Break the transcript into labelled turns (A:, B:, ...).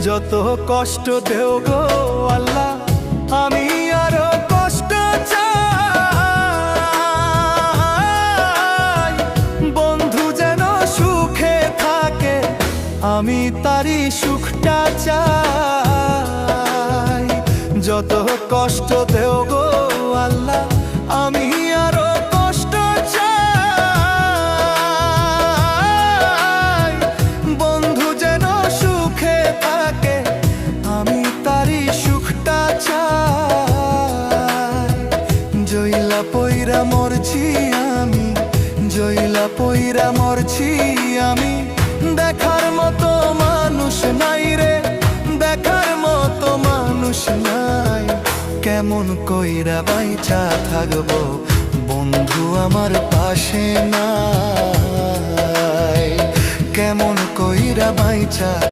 A: যত কষ্ট দেও গো আল্লাহ, আমি আরো কষ্ট চাই। বন্ধু যেন সুখে থাকে, আমি তারই সুখটা চাই। যত কষ্ট দেও গো আল্লাহ, আমি আরো কষ্ট চাই। বন্ধু যেন সুখে থাকে, আমি তারই সুখটা চাই। জইলা পইরা মরছি আমি, জইলা পইরা মরছি আমি। দেখার মতো মানুষ নাই রে, দেখার মতো মানুষ নাই। কেমন কইরা বাইচা থাকবো, বন্ধু আমার পাশে নাই। কেমন কইরা বাইচা